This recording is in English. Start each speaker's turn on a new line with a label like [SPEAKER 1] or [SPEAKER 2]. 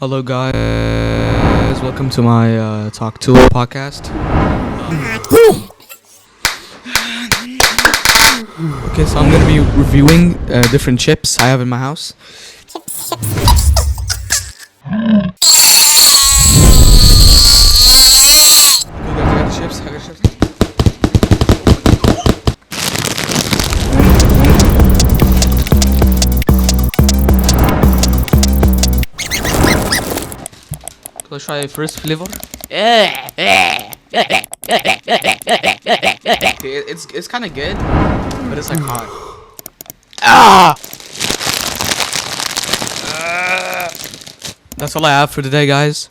[SPEAKER 1] Hello, guys. Welcome to my Talk to podcast. Okay, so I'm gonna be reviewing different chips I have in my house. Okay, guys, I got the chips. Let's try first flavor. Okay, it's kind of good, but it's like hot. That's all I have for today, guys.